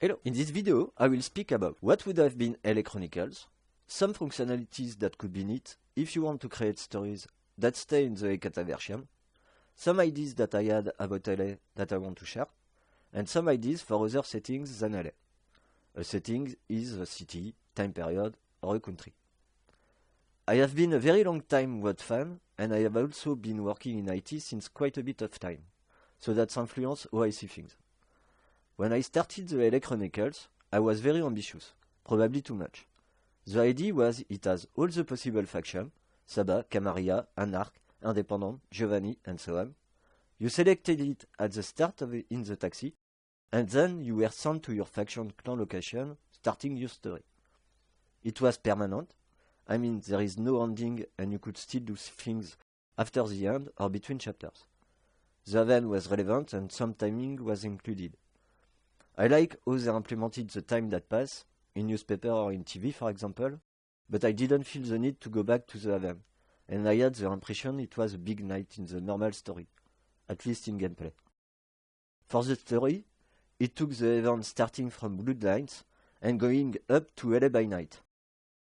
Hello! In this video, I will speak about what would have been LA Chronicles, some functionalities that could be neat if you want to create stories that stay in the Ekata version, some ideas that I had about LA that I want to share, and some ideas for other settings than LA. A setting is a city, time period, or a country. I have been a very long time WoD fan, and I have also been working in IT since quite a bit of time, so that's influenced how I see things. When I started the LA Chronicles, I was very ambitious, probably too much. The idea was it has all the possible factions, Saba, Camarilla, Anarch, Independent, Giovanni, and so on. You selected it at the start in the taxi, and then you were sent to your faction clan location, starting your story. It was permanent, I mean there is no ending and you could still do things after the end or between chapters. The event was relevant and some timing was included. I like how they implemented the time that passed, in newspaper or in TV for example, but I didn't feel the need to go back to the event, and I had the impression it was a big night in the normal story, at least in gameplay. For the story, it took the event starting from Bloodlines and going up to LA by Night,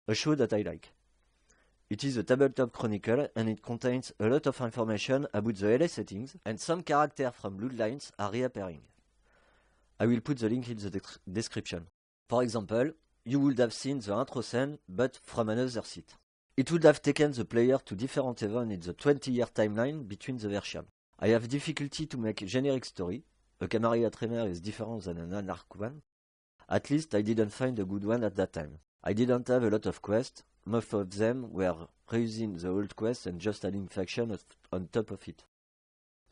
a show that I like. It is a tabletop chronicle and it contains a lot of information about the LA settings, and some characters from Bloodlines are reappearing. I will put the link in the description. For example, you would have seen the intro scene, but from another seat. It would have taken the player to different events in the 20-year timeline between the versions. I have difficulty to make a generic story. A Camarilla Tremor is different than an Anarch one. At least I didn't find a good one at that time. I didn't have a lot of quests. Most of them were reusing the old quests and just adding factions on top of it.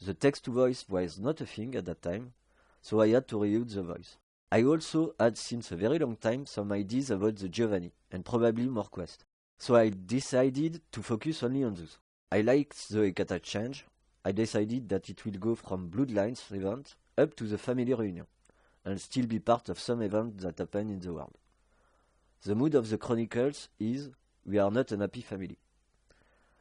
The text-to-voice was not a thing at that time, so I had to reuse the voice. I also had since a very long time some ideas about the Giovanni, and probably more quests. So I decided to focus only on those. I liked the Ekata change. I decided that it will go from Bloodlines event up to the family reunion, and still be part of some events that happen in the world. The mood of the Chronicles is, we are not an happy family.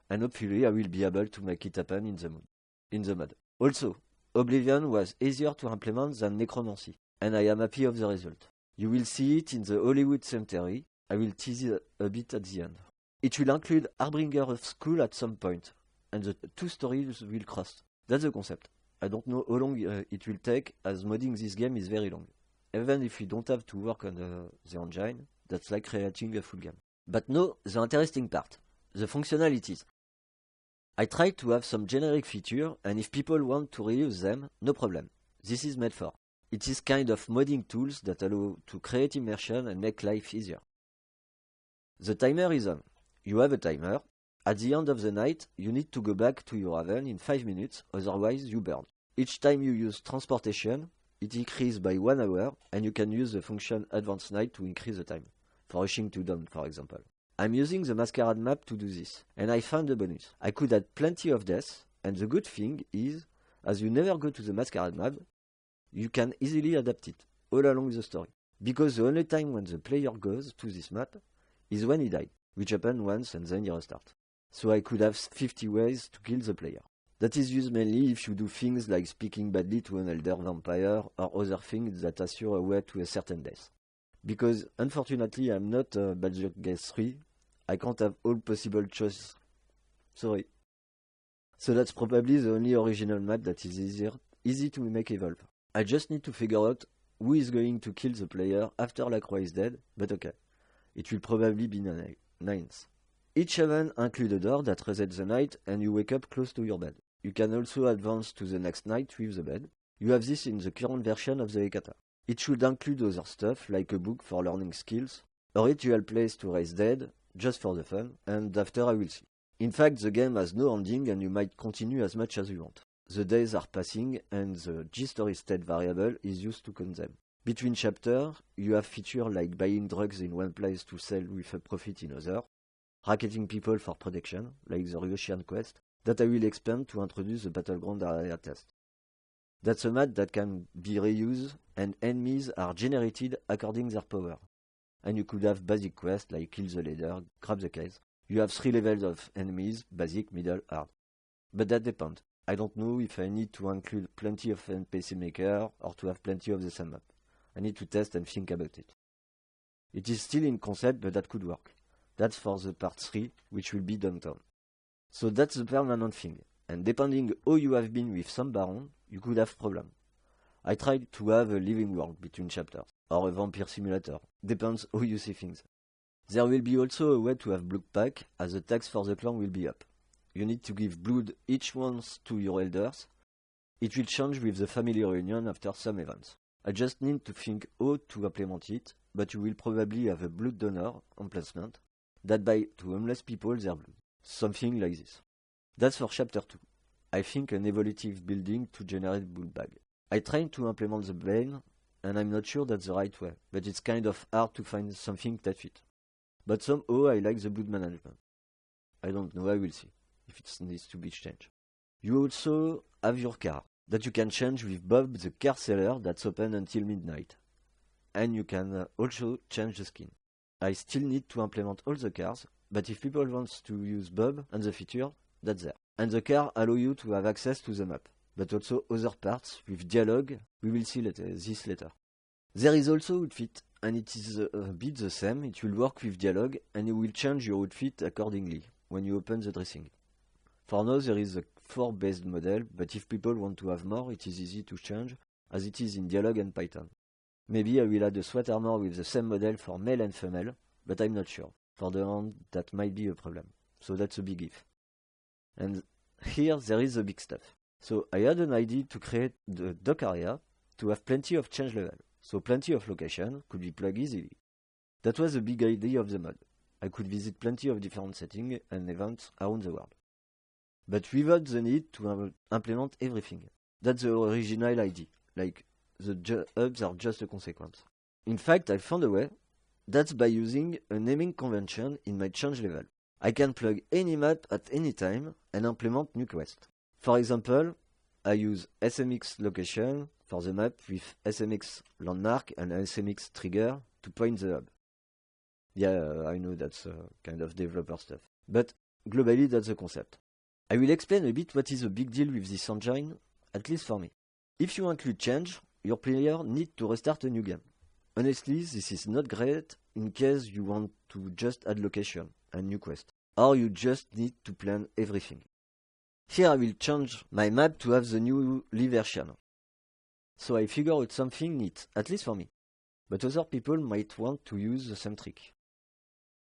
And hopefully I will be able to make it happen in the mod. Also, Oblivion was easier to implement than Necromancy, and I am happy of the result. You will see it in the Hollywood Cemetery. I will tease it a bit at the end. It will include Harbinger of School at some point, and the two stories will cross. That's the concept. I don't know how long it will take, as modding this game is very long. Even if you don't have to work on the engine, that's like creating a full game. But now, the interesting part, the functionalities. I tried to have some generic features, and if people want to reuse them, no problem. This is made for. It is kind of modding tools that allow to create immersion and make life easier. The timer is on. You have a timer. At the end of the night, you need to go back to your haven in 5 minutes, otherwise you burn. Each time you use transportation, it increases by 1 hour, and you can use the function Advanced Night to increase the time. For rushing to dawn, for example. I'm using the Masquerade map to do this, and I found a bonus. I could add plenty of deaths, and the good thing is, as you never go to the Masquerade map, you can easily adapt it, all along the story. Because the only time when the player goes to this map is when he died, which happens once and then he restarts. So I could have 50 ways to kill the player. That is used mainly if you do things like speaking badly to an elder vampire or other things that assure a way to a certain death. Because unfortunately I'm not Baldur's Gate 3, I can't have all possible choices. Sorry. So that's probably the only original map that is easy to make evolve. I just need to figure out who is going to kill the player after Lacroix is dead, but okay. It will probably be Nines. Each event includes a door that resets the night and you wake up close to your bed. You can also advance to the next night with the bed. You have this in the current version of the Ekata. It should include other stuff like a book for learning skills, a ritual place to raise dead, just for the fun, and after I will see. In fact, the game has no ending and you might continue as much as you want. The days are passing and the G-Story state variable is used to count them. Between chapters, you have features like buying drugs in one place to sell with a profit in other, racketing people for protection, like the Ryoshian quest, that I will expand to introduce the Battleground area test. That's a map that can be reused and enemies are generated according to their power. And you could have basic quests like kill the leader, grab the case. You have 3 levels of enemies, basic, middle, hard. But that depends. I don't know if I need to include plenty of NPC maker or to have plenty of the same map. I need to test and think about it. It is still in concept, but that could work. That's for the part 3, which will be downtown. So that's the permanent thing, and depending how you have been with some baron, you could have problem. I tried to have a living world between chapters, or a vampire simulator, depends how you see things. There will be also a way to have blood pack, as the tax for the clan will be up. You need to give blood each once to your elders. It will change with the family reunion after some events. I just need to think how to implement it, but you will probably have a blood donor emplacement that buy to homeless people their blood. Something like this. That's for chapter 2. I think an evolutive building to generate blood bag. I tried to implement the bane, and I'm not sure that's the right way, but it's kind of hard to find something that fits. But somehow I like the blood management. I don't know, I will see, if it needs to be changed. You also have your car, that you can change with Bob the car seller that's open until midnight. And you can also change the skin. I still need to implement all the cars, but if people want to use Bob and the feature, that's there. And the car allow you to have access to the map, but also other parts with dialogue. We will see this later. There is also outfit, and it is a bit the same. It will work with dialogue, and you will change your outfit accordingly when you open the dressing. For now, there is a 4-based model, but if people want to have more, it is easy to change, as it is in dialogue and Python. Maybe I will add a sweat armor with the same model for male and female, but I'm not sure. For the hand, that might be a problem. So that's a big if. And here there is the big stuff. So I had an idea to create the dock area to have plenty of change level. So plenty of location could be plugged easily. That was the big idea of the mod. I could visit plenty of different settings and events around the world. But without the need to implement everything. That's the original idea. Like, the hubs are just a consequence. In fact, I found a way. That's by using a naming convention in my change level. I can plug any map at any time and implement new quests. For example, I use SMX location for the map with SMX landmark and SMX trigger to point the hub. Yeah, I know that's kind of developer stuff. But globally, that's the concept. I will explain a bit what is the big deal with this engine, at least for me. If you include change, your player needs to restart a new game. Honestly, this is not great in case you want to just add location and new quest, or you just need to plan everything. Here I will change my map to have the new live version. So I figure out something neat, at least for me. But other people might want to use the same trick.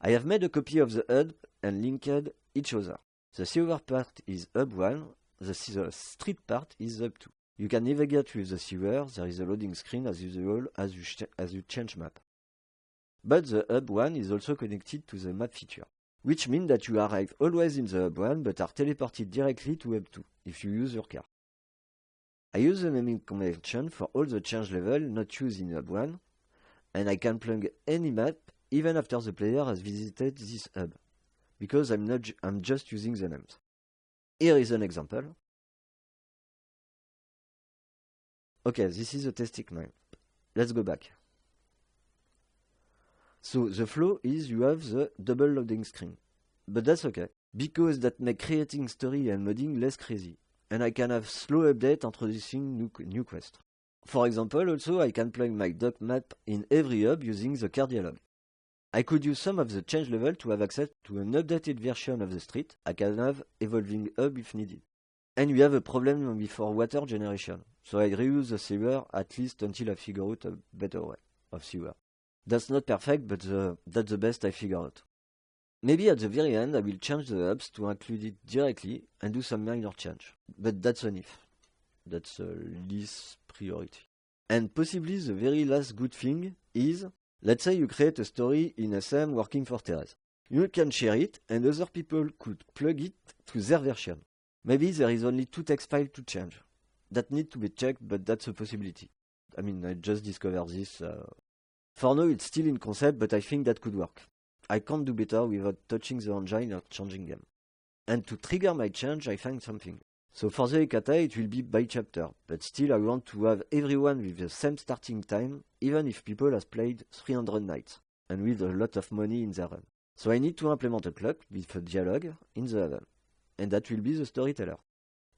I have made a copy of the hub and linked each other. The sewer part is hub 1, the street part is hub 2. You can navigate with the sewer, there is a loading screen as usual as you change map. But the hub 1 is also connected to the map feature, which means that you arrive always in the hub 1 but are teleported directly to hub 2 if you use your car. I use the naming convention for all the change level not used in hub 1, and I can plug any map even after the player has visited this hub, because I'm just using the names. Here is an example. Okay, this is a testing map. Let's go back. So the flow is you have the double loading screen. But that's okay, because that makes creating story and modding less crazy. And I can have slow update introducing new quest. For example, also I can plug my dock map in every hub using the car dialog. I could use some of the change level to have access to an updated version of the street. I can have evolving hub if needed. And we have a problem before water generation, so I reuse the sewer at least until I figure out a better way of sewer. That's not perfect, but that's the best I figure out. Maybe at the very end I will change the hubs to include it directly and do some minor change. But that's an if. That's a least priority. And possibly the very last good thing is, let's say you create a story in SM working for Therese. You can share it and other people could plug it to their version. Maybe there is only 2 text files to change. That need to be checked, but that's a possibility. I mean, I just discovered this. For now, it's still in concept, but I think that could work. I can't do better without touching the engine or changing them. And to trigger my change, I find something. So for the Hekata, it will be by chapter, but still I want to have everyone with the same starting time, even if people have played 300 nights, and with a lot of money in their run. So I need to implement a clock with a dialogue in the heaven. And that will be the storyteller.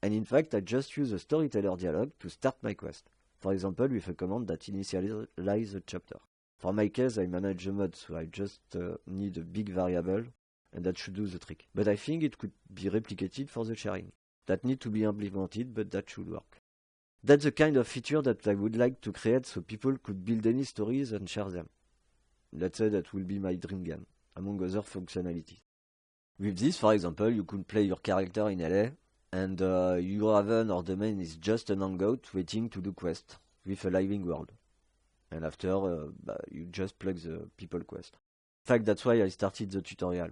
And in fact, I just use the storyteller dialogue to start my quest. for example with a command that initializes a chapter. For my case, I manage the mod, so I just need a big variable, and that should do the trick. But I think it could be replicated for the sharing. That need to be implemented, but that should work. That's the kind of feature that I would like to create so people could build any stories and share them. Let's say that will be my dream game, among other functionalities. With this, for example, you could play your character in LA, and your haven or domain is just an hangout waiting to do quests with a living world. And after, you just plug the people quest. In fact, that's why I started the tutorial,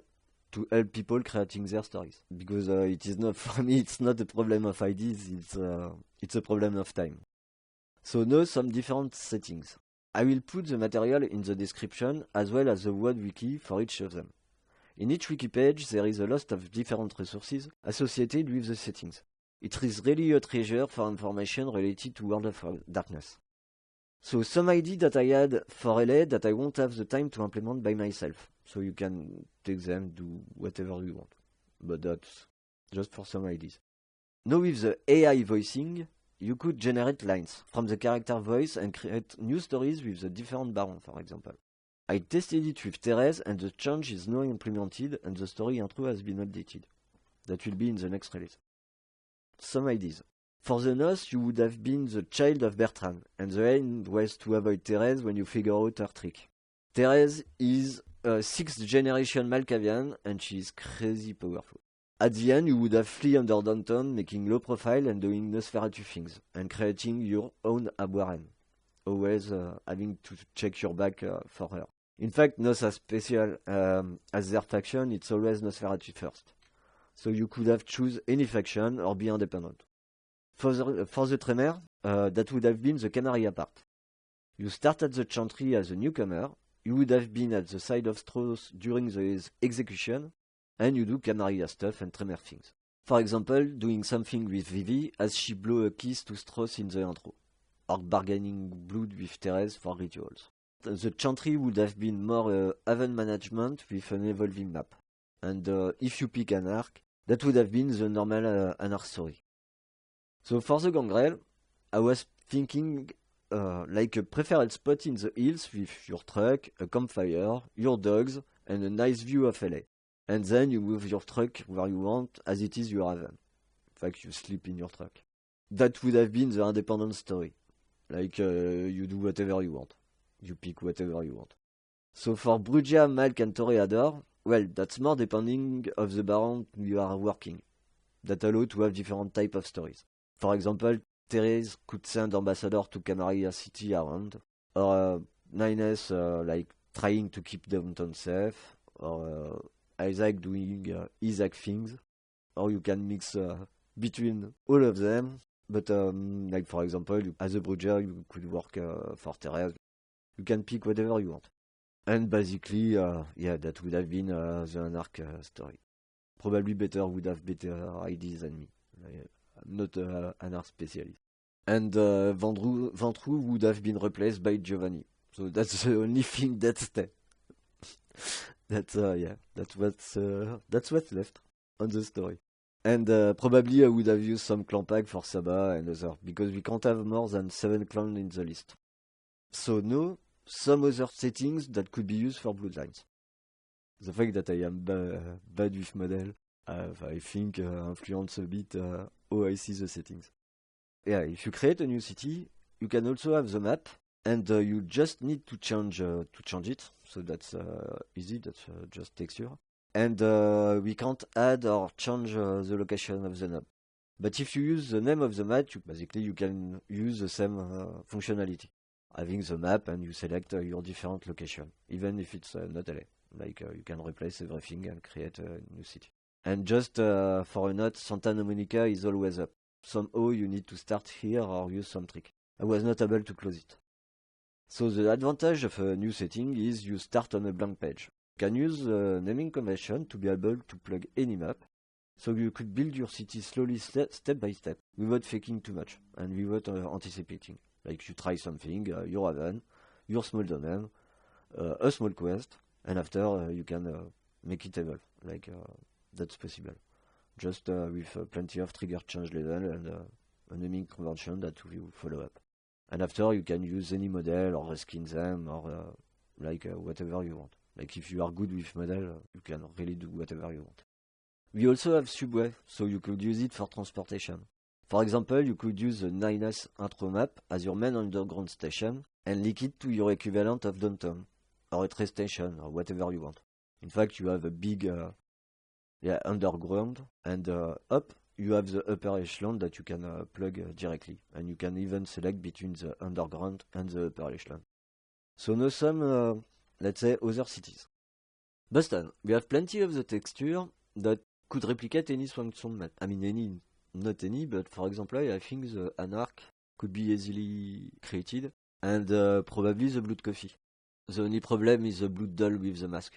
to help people creating their stories. Because it is not, for me, it's not a problem of ideas, it's a problem of time. So now some different settings. I will put the material in the description as well as the word wiki for each of them. In each wiki page, there is a list of different resources associated with the settings. It is really a treasure for information related to World of Darkness. So some ideas that I had for LA that I won't have the time to implement by myself. So you can take them, do whatever you want. But that's just for some ideas. Now with the AI voicing, you could generate lines from the character voice and create new stories with the different barons, for example. I tested it with Therese and the change is now implemented and the story intro has been updated. That will be in the next release. Some ideas. For the nurse, you would have been the child of Bertrand, and the aim was to avoid Therese when you figure out her trick. Therese is a 6th generation Malkavian, and she is crazy powerful. At the end, you would have flee under Downton, making low profile and doing Nosferatu things, and creating your own Abwarren. Always having to check your back for her. In fact, Nos as special as their faction, it's always Nosferatu first. So you could have choose any faction or be independent. For the Tremere, that would have been the Canaria part. You start at the chantry as a newcomer, you would have been at the side of Strauss during the execution, and you do Canaria stuff and Tremere things. For example, doing something with Vivi as she blow a kiss to Strauss in the intro, or bargaining blood with Therese for rituals. The chantry would have been more haven management with an evolving map. And if you pick an arc, that would have been the normal Anarch story. So for the gangrel, I was thinking like a preferred spot in the hills with your truck, a campfire, your dogs, and a nice view of LA. And then you move your truck where you want, as it is your haven. In fact, you sleep in your truck. That would have been the independent story. Like you do whatever you want. You pick whatever you want. So for Brugia, Malk, and Toreador, well, that's more depending of the baron you are working. That allow to have different type of stories. For example, Therese could send ambassador to Canaria City around, or Nines like trying to keep Downton safe, or Isaac doing Isaac things, or you can mix between all of them. But like for example, as a Bruger, you could work for Therese. You can pick whatever you want. And basically, yeah, that would have been the Anarch story. Probably would have better ideas than me. I'm not an art specialist. And Ventroux would have been replaced by Giovanni. So that's the only thing that stays. That's what's left on the story. And probably I would have used some clan pack for Saba and other, because we can't have more than 7 clans in the list. So now, some other settings that could be used for Bloodlines. The fact that I am bad with model, I think influence a bit how I see the settings. Yeah, if you create a new city, you can also have the map, and you just need to change it. So that's easy. That's just texture. And we can't add or change the location of the knob. But if you use the name of the map, basically you can use the same functionality. Having the map and you select your different location, even if it's not LA. Like you can replace everything and create a new city. And just for a note, Santa Monica is always up. Somehow you need to start here or use some trick. I was not able to close it. So the advantage of a new setting is you start on a blank page. You can use naming convention to be able to plug any map. So you could build your city slowly, step by step, without faking too much and without anticipating. Like you try something, your haven, your small domain, a small quest, and after you can make it evolve. Like that's possible. Just with plenty of trigger change level and a naming convention that you follow up. And after you can use any model or reskin them or whatever you want. Like if you are good with model, you can really do whatever you want. We also have Subway, so you could use it for transportation. For example, you could use the 9S intro map as your main underground station and link it to your equivalent of downtown, or a train station, or whatever you want. In fact, you have a big underground, and up you have the upper echelon that you can plug directly, and you can even select between the underground and the upper echelon. So now some, let's say, other cities. Boston, we have plenty of the texture that could replicate any Swanson map. I mean, any, not any, but for example, I think the Anarch could be easily created, and probably the Blood Coffee. The only problem is the Blood Doll with the mask.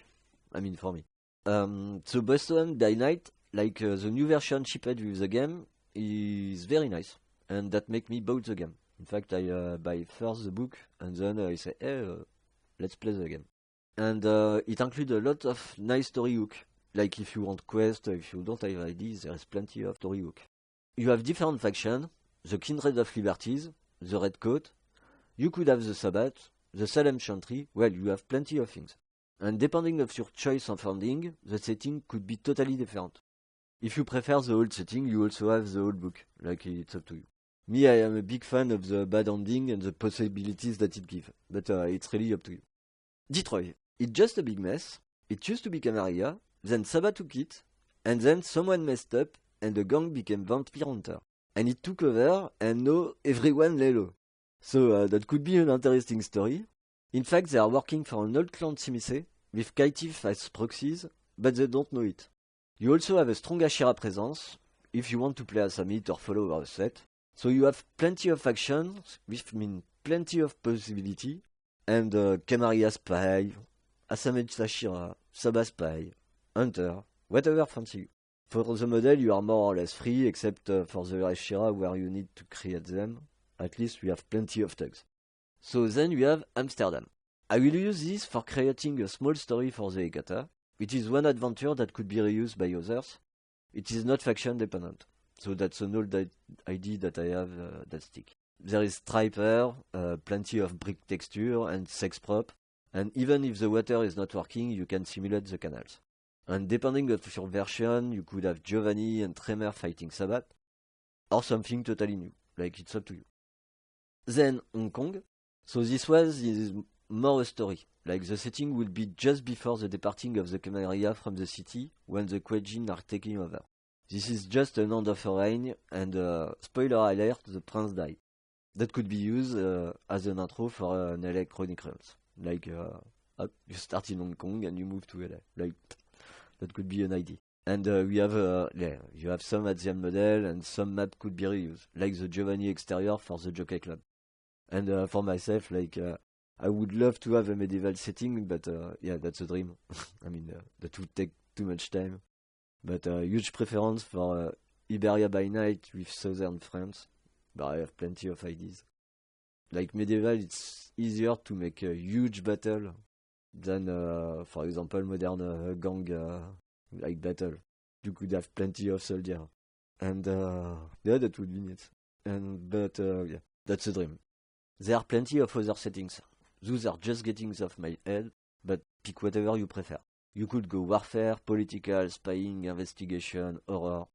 I mean, for me. So Boston by Night, like the new version shipped with the game, is very nice, and that make me buy the game. In fact, I buy first the book, and then I say, hey, let's play the game. And it includes a lot of nice story hook. Like if you want quest, if you don't have ideas, there is plenty of story hook. You have different factions, the Kindred of Liberties, the Red Coat, you could have the Sabbath, the Salem Chantry, well, you have plenty of things. And depending of your choice of ending, the setting could be totally different. If you prefer the old setting, you also have the old book, like it's up to you. Me, I am a big fan of the bad ending and the possibilities that it gives, but it's really up to you. Detroit, it's just a big mess. It used to be Camaria, then Sabbath took it, and then someone messed up, and the gang became Vampire Hunter. And it took over, and now everyone lay low. So that could be an interesting story. In fact, they are working for an old clan Simise, with Kaitif as proxies, but they don't know it. You also have a strong Ashera presence, if you want to play as a mid or follow our set. So you have plenty of factions, which mean plenty of possibility, and Camaria Spy, Asamed Ashera, Sabbath Spy, Hunter, whatever fancy you. For the model, you are more or less free, except for the Ashera where you need to create them. At least we have plenty of tags. So then we have Amsterdam. I will use this for creating a small story for the Ekata. It is one adventure that could be reused by others. It is not faction dependent. So that's an old idea that I have that stick. There is striper, plenty of brick texture and sex prop. And even if the water is not working, you can simulate the canals. And depending on your version, you could have Giovanni and Tremor fighting Sabbath. Or something totally new. Like it's up to you. Then Hong Kong. So this is more a story. Like the setting will be just before the departing of the Camaria from the city when the Quajin are taking over. This is just an end of a reign and spoiler alert, the prince died. That could be used as an intro for an LA Chronicles. Like you start in Hong Kong and you move to LA. Like that could be an idea. And we have you have some at the end model and some map could be reused. Like the Giovanni exterior for the Jockey Club. And for myself, like I would love to have a medieval setting, but yeah, that's a dream. I mean, that would take too much time. But huge preference for Iberia by Night with southern France. But I have plenty of ideas. Like medieval, it's easier to make a huge battle than, for example, modern gang like battle. You could have plenty of soldiers. And yeah, that would be neat. But yeah, that's a dream. There are plenty of other settings. Those are just getting off my head, but pick whatever you prefer. You could go warfare, political, spying, investigation, horror.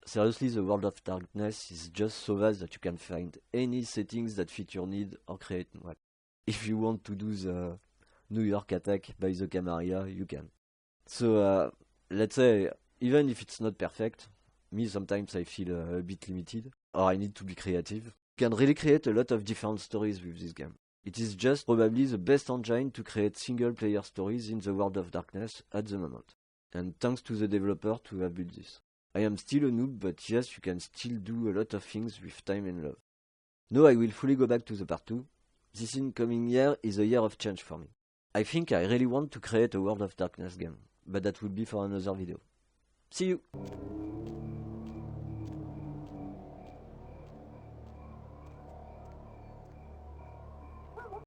Seriously, the World of Darkness is just so vast that you can find any settings that fit your need or create one. If you want to do the New York attack by the Camaria, you can. So let's say, even if it's not perfect, me sometimes I feel a bit limited, or I need to be creative. You can really create a lot of different stories with this game. It is just probably the best engine to create single-player stories in the World of Darkness at the moment. And thanks to the developer to have built this. I am still a noob, but yes, you can still do a lot of things with time and love. Now I will fully go back to the part 2. This incoming year is a year of change for me. I think I really want to create a World of Darkness game, but that will be for another video. See you!